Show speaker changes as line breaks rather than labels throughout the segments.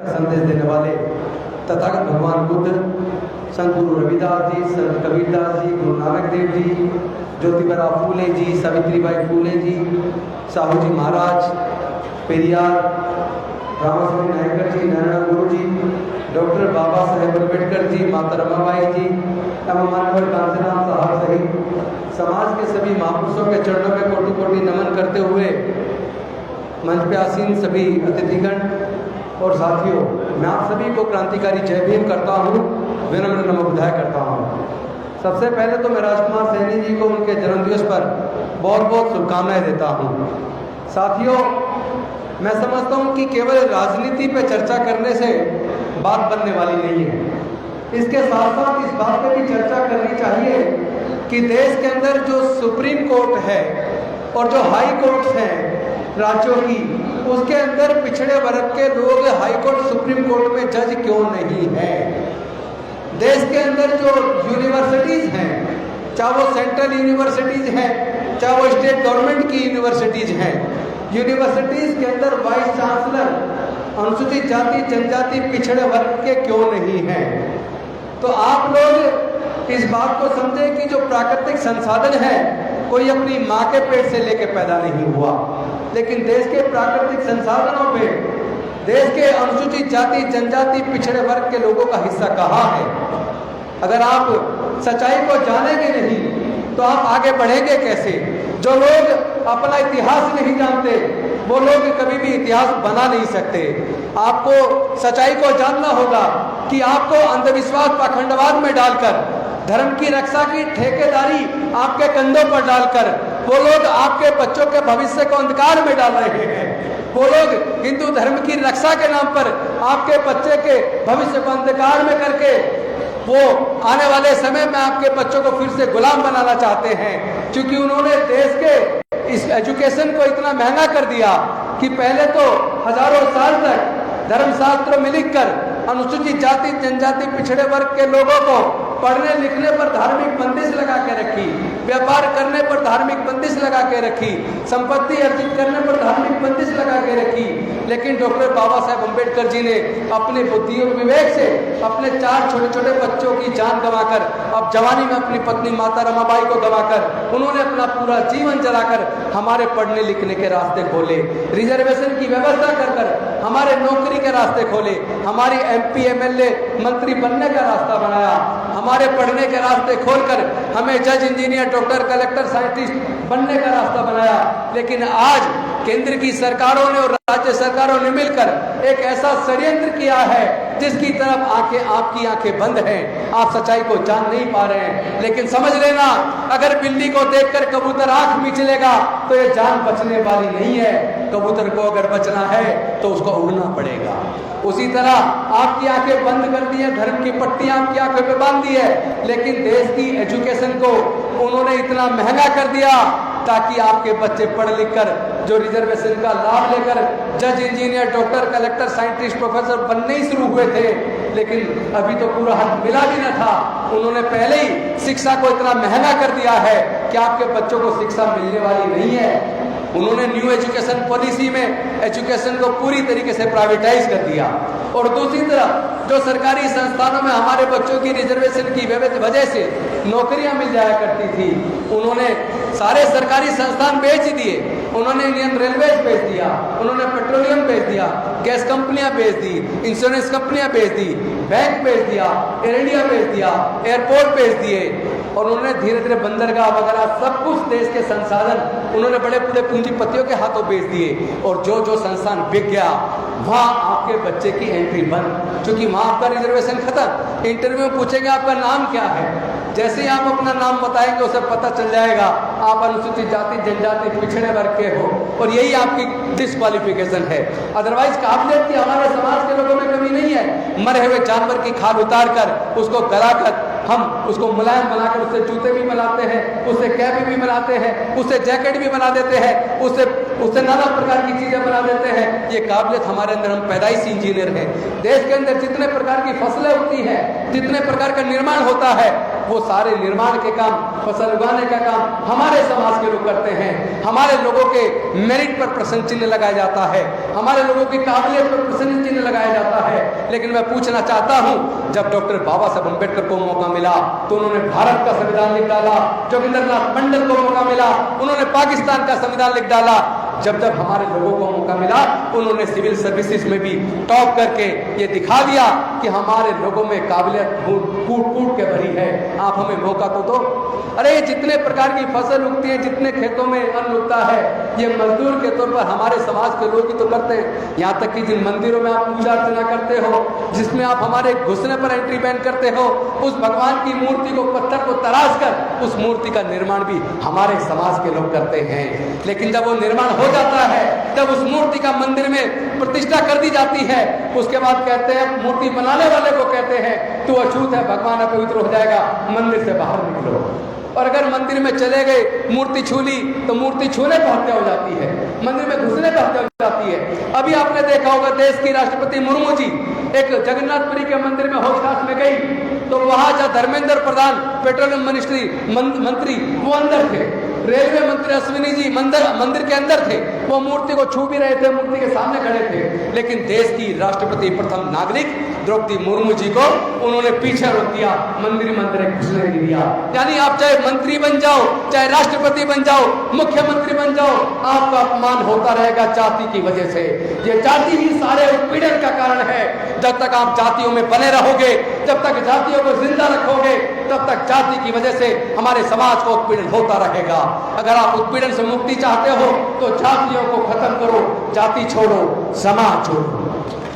संदेश देने वाले तथागत भगवान बुद्ध, संत गुरु रविदास जी, संत कबीरदास जी, गुरु नानक देव जी, ज्योतिबा फूले जी, सावित्रीबाई फूले जी, साहू जी महाराज, पेरियार, रामास्वामी नायकर जी, नारायण गुरु जी, डॉक्टर बाबा साहेब अम्बेडकर जी, माता रमाबाई जी एवं मानवर कांशीराम साहब सहित समाज के सभी महापुरुषों के चरणों में कोटि कोटि नमन करते हुए मंच पे आसीन सभी अतिथिगण और साथियों, मैं आप सभी को क्रांतिकारी जय भीम करता हूँ, विनम्र नमो बुधाय करता हूँ। सबसे पहले तो मैं राजकुमार सैनी जी को उनके जन्मदिवस पर बहुत बहुत शुभकामनाएं देता हूँ। साथियों, मैं समझता हूँ कि केवल राजनीति पे चर्चा करने से बात बनने वाली नहीं है। इसके साथ साथ इस बात पे भी चर्चा करनी चाहिए कि देश के अंदर जो सुप्रीम कोर्ट है और जो हाई कोर्ट हैं राज्यों की, उसके अंदर पिछड़े वर्ग के लोग हाई कोर्ट सुप्रीम कोर्ट में जज क्यों नहीं है। देश के अंदर जो यूनिवर्सिटीज हैं, चाहे वो सेंट्रल यूनिवर्सिटीज हैं, चाहे वो स्टेट गवर्नमेंट की यूनिवर्सिटीज हैं, यूनिवर्सिटीज के अंदर वाइस चांसलर अनुसूचित जाति जनजाति पिछड़े वर्ग के क्यों नहीं हैं। तो आप लोग इस बात को समझें कि जो प्राकृतिक संसाधन है कोई अपनी माँ के पेट से लेके पैदा नहीं हुआ, लेकिन देश के प्राकृतिक संसाधनों पे देश के अनुसूचित जाति जनजाति पिछड़े वर्ग के लोगों का हिस्सा कहाँ है। अगर आप सच्चाई को जानेंगे नहीं तो आप आगे बढ़ेंगे कैसे। जो लोग अपना इतिहास नहीं जानते वो लोग कभी भी इतिहास बना नहीं सकते। आपको सच्चाई को जानना होगा कि आपको अंधविश्वास पाखंडवाद में डालकर धर्म की रक्षा की ठेकेदारी आपके कंधों पर डालकर वो लोग आपके बच्चों के भविष्य को अंधकार में डाल रहे हैं। वो लोग हिंदू धर्म की रक्षा के नाम पर आपके बच्चे के भविष्य को अंधकार में करके वो आने वाले समय में आपके बच्चों को फिर से गुलाम बनाना चाहते हैं, क्योंकि उन्होंने देश के इस एजुकेशन को इतना महंगा कर दिया कि पहले तो हजारों साल तक धर्मशास्त्रों में लिखकर अनुसूचित जाति जनजाति पिछड़े वर्ग के लोगों को पढ़ने लिखने पर धार्मिक बंदिश लगा के रखी, व्यापार करने पर धार्मिक बंदिश लगा के रखी, संपत्ति अर्जित करने पर धार्मिक बंदिश लगा के रखी। लेकिन डॉक्टर बाबा साहेब अम्बेडकर जी ने अपने बुद्धि और विवेक से अपने 4 छोटे छोटे बच्चों की जान गंवाकर, अब जवानी में अपनी पत्नी माता रमाबाई को गंवाकर, उन्होंने अपना पूरा जीवन जलाकर हमारे पढ़ने लिखने के रास्ते खोले, रिजर्वेशन की व्यवस्था कर हमारे नौकरी के रास्ते खोले, हमारी MP MLA मंत्री बनने का रास्ता बनाया, हमारे पढ़ने के रास्ते खोलकर हमें जज इंजीनियर डॉक्टर कलेक्टर साइंटिस्ट बनने का रास्ता बनाया। लेकिन आज केंद्र की सरकारों ने और राज्य सरकारों ने मिलकर एक ऐसा षड्यंत्र किया है जिसकी तरफ आपकी आंखें बंद हैं, आप सच्चाई को जान नहीं पा रहे हैं। लेकिन समझ लेना, अगर बिल्ली को देखकर कबूतर आंख मिचलेगा तो ये जान बचने वाली नहीं है। कबूतर को अगर बचना है तो उसको उड़ना पड़ेगा। उसी तरह आपकी आंखें बंद कर दी है, धर्म की पट्टियां आपकी आंखों पे बांध दी है, लेकिन देश की एजुकेशन को उन्होंने इतना महंगा कर दिया ताकि आपके बच्चे पढ़ लिख कर जो रिजर्वेशन का लाभ लेकर जज engineer doctor collector scientist professor बनने ही शुरू हुए थे, लेकिन अभी तो पूरा हक मिला भी न था। उन्होंने पहले ही शिक्षा को इतना महंगा कर दिया है कि आपके बच्चों को शिक्षा मिलने वाली नहीं है। उन्होंने न्यू एजुकेशन पॉलिसी में एजुकेशन को पूरी तरीके से प्राइवेटाइज कर दिया। और दूसरी तरफ जो सरकारी संस्थानों में हमारे बच्चों की रिजर्वेशन की वजह से नौकरियां मिल जाया करती थी, उन्होंने सारे सरकारी संस्थान बेच दिए। उन्होंने इंडियन रेलवेज बेच दिया, उन्होंने पेट्रोलियम बेच दिया, गैस कंपनियां बेच दी, इंश्योरेंस कंपनियां बेच दी, बैंक बेच दिया, एयर इंडिया बेच दिया, एयरपोर्ट बेच दिए, और उन्होंने धीरे धीरे बंदरगाह वगैरह सब कुछ देश के संसाधन उन्होंने बड़े बड़े पूंजीपतियों के हाथों बेच दिए। और जो जो संस्थान बिक गया वहाँ आपके बच्चे की एंट्री बंद, क्योंकि वहाँ आपका रिजर्वेशन खत्म। इंटरव्यू में पूछेंगे आपका नाम क्या है, जैसे ही आप अपना नाम बताएंगे उसे पता चल जाएगा आप अनुसूचित जाति जनजाति पिछड़े वर्ग के हो, और यही आपकी डिस्क्वालिफिकेशन है। अदरवाइज काबिलियत की हमारे समाज के लोगों में कमी नहीं है। मरे हुए जानवर की खाल उतार कर उसको गलाकर हम उसको मुलायम बनाकर उससे जूते भी बनाते हैं, उससे कैप भी बनाते हैं, उससे जैकेट भी बना देते हैं, उससे नाना प्रकार की चीजें बना देते हैं। ये काबिलियत हमारे अंदर, हम पैदाइशी इंजीनियर हैं। देश के अंदर जितने प्रकार की फसलें होती हैं, जितने प्रकार का निर्माण होता है, वो सारे निर्माण के काम, फसल उगाने का काम हमारे समाज के लोग करते हैं। हमारे लोगों के मेरिट पर प्रश्न चिन्ह लगाया जाता है, हमारे लोगों की काबिलियत पर प्रश्न चिन्ह लगाया जाता है। लेकिन मैं पूछना चाहता हूं, जब डॉक्टर बाबा साहब अम्बेडकर को मौका मिला तो उन्होंने भारत का संविधान लिख डाला, जोगिंदरनाथ मंडल को मौका मिला उन्होंने पाकिस्तान का संविधान लिख डाला। जब जब हमारे लोगों को मौका मिला उन्होंने सिविल सर्विसेज में भी टॉप करके ये दिखा दिया कि हमारे लोगों में काबिलियत कूट कूट के भरी है, आप हमें मौका तो दो। अरे जितने प्रकार की फसल उगती है, जितने खेतों में अन्न उगता है, ये मजदूर के तौर पर हमारे समाज के लोग ही तो करते हैं। यहाँ तक कि जिन मंदिरों में आप पूजा अर्चना करते हो, जिसमें आप हमारे घुसने पर एंट्री बैन करते हो, उस भगवान की मूर्ति को, पत्थर को तराश कर उस मूर्ति का निर्माण भी हमारे समाज के लोग करते हैं। लेकिन जब वो निर्माण हो जाता है, जब उस मूर्ति का मंदिर में प्रतिष्ठा कर दी जाती है, उसके बाद कहते हैं, मूर्ति बनाने वाले को कहते हैं तू अछूत है, भगवान अपवित्र हो जाएगा, मंदिर से बाहर निकलो। और अगर मंदिर में चले गए, मूर्ति छू ली तो मूर्ति छूने पर हत्या हो जाती है, मंदिर में घुसने पर हत्या हो जाती है। अभी आपने देखा होगा देश की राष्ट्रपति मुर्मू जी एक जगन्नाथपुरी के मंदिर में हौस में गई तो वहां जहाँ धर्मेंद्र प्रधान पेट्रोलियम मंत्री वो अंदर थे, रेलवे मंत्री अश्विनी जी मंदिर के अंदर थे, वो मूर्ति को छू भी रहे थे, मूर्ति के सामने खड़े थे, लेकिन देश की राष्ट्रपति प्रथम नागरिक द्रौपदी मुर्मू जी को उन्होंने पीछे रोक दिया, मंदिर घुसने नहीं दिया। यानी आप चाहे मंत्री बन जाओ, चाहे राष्ट्रपति बन जाओ, मुख्यमंत्री बन जाओ, आपका अपमान होता रहेगा जाति की वजह से। ये जाति ही सारे उत्पीड़न का कारण है। जब तक आप जातियों में बने रहोगे, जब तक जातियों को जिंदा रखोगे, तब तक जाति की वजह से हमारे समाज को उत्पीड़न होता रहेगा। अगर आप उत्पीड़न से मुक्ति चाहते हो तो जातियों को खत्म करो, जाति छोड़ो, समाज छोड़ो।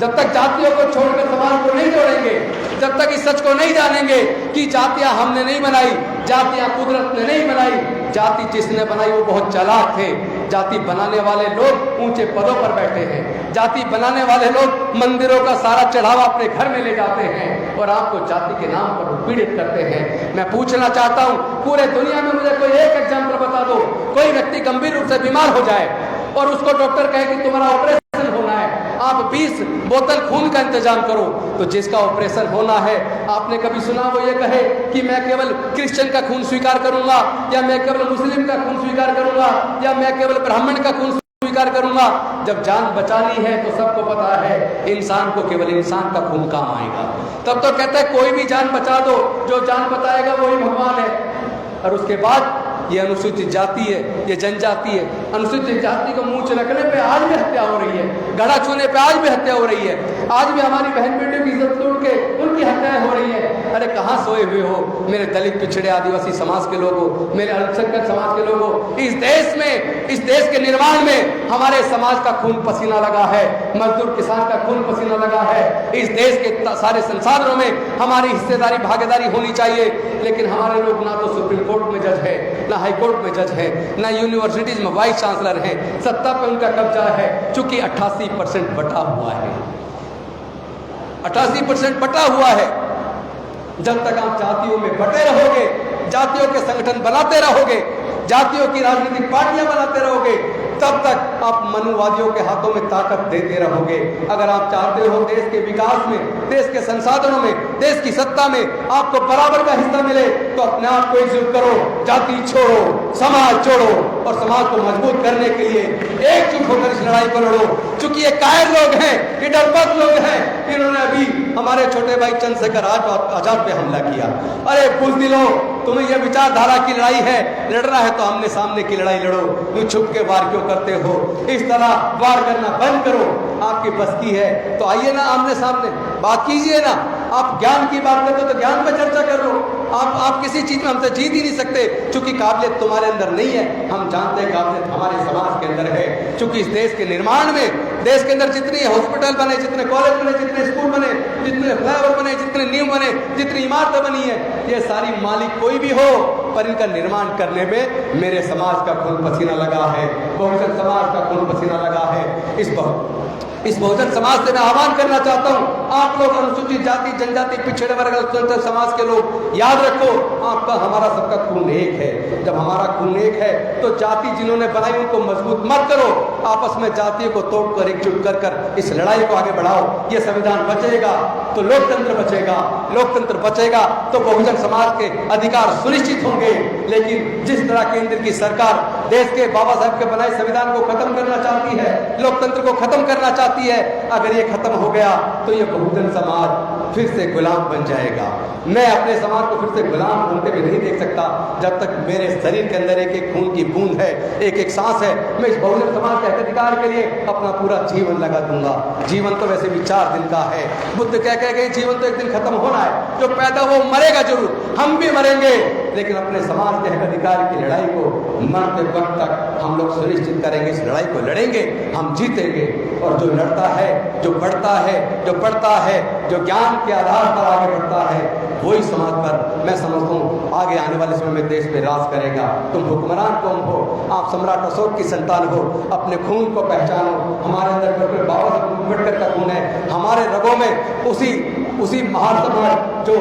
जब तक जातियों को छोड़कर समाज को नहीं जोड़ेंगे, जब तक इस सच को नहीं जानेंगे कि जातियां हमने नहीं बनाई, जातियां कुदरत ने नहीं बनाई, जाति जिसने बनाई वो बहुत चालाक थे। जाति बनाने वाले लोग ऊंचे पदों पर बैठे हैं, जाति बनाने वाले लोग मंदिरों का सारा चढ़ावा अपने घर में ले जाते हैं और आपको जाति के नाम पर पीड़ित करते हैं। मैं पूछना चाहता हूं, पूरे दुनिया में मुझे कोई एक एग्जाम्पल बता दो, कोई व्यक्ति गंभीर रूप से बीमार हो जाए और उसको डॉक्टर कहे कि तुम्हारा ऑपरेशन होना है, आप 20 बोतल खून का इंतजाम करो, तो जिसका ऑपरेशन होना है आपने कभी सुना वो ये कहे कि मैं केवल क्रिश्चियन का खून स्वीकार करूंगा, या मैं केवल मुस्लिम का खून स्वीकार करूंगा, या मैं केवल ब्राह्मण का खून स्वीकार करूंगा? जब जान बचानी है तो सबको पता है इंसान को केवल इंसान का खून काम आएगा। तब तो कहता है कोई भी जान बचा दो, जो जान बचाएगा वही भगवान है। और उसके बाद ये अनुसूचित जाति है, ये जनजाति है, अनुसूचित जाति को मुंह रखने पे आज भी हत्या हो रही है, गड़ा छूने पे आज भी हत्या हो रही है, आज भी हमारी बहन बेटियों की इज्जत तोड़ के उनकी हत्याएं हो रही है। अरे कहाँ सोए हुए हो मेरे दलित, पिछड़े, आदिवासी समाज के लोगों, मेरे अल्पसंख्यक समाज के लोगों? इस देश में, इस देश के निर्माण में हमारे समाज का खून पसीना लगा है, मजदूर किसान का खून पसीना लगा है। इस देश के सारे संसाधनों में हमारी हिस्सेदारी, भागीदारी होनी चाहिए, लेकिन हमारे लोग ना तो सुप्रीम कोर्ट में जज है, ना हाई कोर्ट में जज है, ना यूनिवर्सिटीज में वाइस चांसलर है, सत्ता पे उनका कब्जा है, चूंकि 88% बटा हुआ है, 88% बटा हुआ है। जब तक आप जातियों में बटे रहोगे, जातियों के संगठन बनाते रहोगे, जातियों की राजनीतिक पार्टियां बनाते रहोगे, तब तक आप मनुवादियों के हाथों में ताकत देते रहोगे। अगर आप चाहते हो देश के विकास में, देश के संसाधनों में, देश की सत्ता में आपको बराबर का हिस्सा मिले, तो अपने आप को एकजुट करो, जाति छोड़ो, समाज छोड़ो, और समाज को मजबूत करने के लिए एकजुट होकर इस लड़ाई को लड़ो। चूंकि ये कायर लोग हैं, ये डरपोक लोग हैं, इन्होंने अभी हमारे छोटे भाई चंद्रशेखर आजाद पे हमला किया। अरे बुज़दिलो, तुम्हें यह विचारधारा की लड़ाई है, लड़ना है तो आमने सामने की लड़ाई लड़ो, तुम छुप के वार क्यों करते हो? इस तरह वार करना बंद करो, आपकी बस की है तो आइए ना आमने सामने बात कीजिए ना। आप ज्ञान की बात करते हो तो ज्ञान पर चर्चा कर लो। आप किसी चीज में हमसे जीत ही नहीं सकते, क्योंकि काबिलियत तुम्हारे अंदर नहीं है, हम जानते हैं काबिलियत हमारे समाज के अंदर है। क्योंकि इस देश के निर्माण में, देश के अंदर जितने हॉस्पिटल बने, जितने कॉलेज बने, जितने स्कूल बने, जितने फ्लाईओवर बने, जितने नींव बने, जितनी इमारतें बनी है, ये सारी मालिक कोई भी हो, पर इनका निर्माण करने में मेरे समाज का खून पसीना लगा है, बहुजन समाज का खून पसीना लगा है। इस बहुजन समाज से मैं आह्वान करना चाहता हूं, आप लोग अनुसूचित जाति, जनजाति, पिछड़े वर्ग, अल्पसंख्यक समाज के लोग, याद रखो आपका, हमारा सबका खून एक है। जब हमारा खून एक है तो जाति जिन्होंने बनाई उनको मजबूत मत करो, आपस में जातियों को तोड़कर एकजुट कर इस लड़ाई को आगे बढ़ाओ। ये संविधान बचेगा तो लोकतंत्र बचेगा, लोकतंत्र बचेगा तो बहुजन समाज के अधिकार सुनिश्चित होंगे। लेकिन जिस तरह केंद्र की सरकार देश के बाबा साहब के बनाए संविधान को खत्म करना चाहती है, लोकतंत्र को खत्म करना चाहती है। अगर ये खत्म हो गया तो ये बहुजन समाज फिर से गुलाम बन जाएगा। मैं अपने समाज को फिर से गुलाम बनते हुए नहीं देख सकता। जब तक मेरे शरीर के अंदर एक एक खून की बूंद है, एक एक सांस है, मैं इस बहुजन समाज के अधिकार के लिए अपना पूरा जीवन लगा दूंगा। जीवन तो वैसे भी 4 दिन का है। बुद्ध कह गए जीवन तो एक दिन खत्म होना है। जो पैदा हो मरेगा जरूर, हम भी मरेंगे, लेकिन अपने समाज के अधिकार की लड़ाई को मरते वक्त तक हम लोग सुनिश्चित करेंगे। इस लड़ाई को लड़ेंगे, हम जीतेंगे। और जो लड़ता है, जो बढ़ता है, जो पढ़ता है, जो ज्ञान के आधार पर आगे बढ़ता है, वही समाज पर मैं समझता हूँ आगे आने वाले समय में देश पे राज करेगा। तुम हुक्मरान कौन हो? आप सम्राट अशोक की संतान हो। अपने खून को पहचानो। हमारे अंदर डॉक्टर बाबा साहब अम्बेडकर का खून है। हमारे रगों में उसी महासभा जो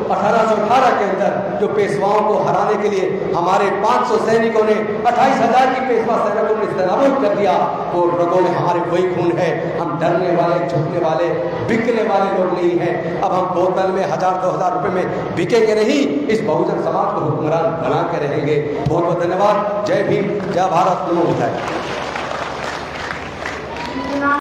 1818 के अंदर जो पेशवाओं को हराने के लिए हमारे 500 सैनिकों ने 28,000 की पेशवा सैनिकों ने इस्तेनाबूद कर दिया, वो रगों में हमारे वही खून है। हम डरने वाले, झुकने वाले, बिकने वाले लोग नहीं हैं। अब हम बोतल में 1,000-2,000 रुपए में बिकेंगे नहीं, इस बहुजन समाज को हुक्मरान बना के रहेंगे। बहुत बहुत धन्यवाद। जय भीम, जय भारत, नमो बुद्धाय।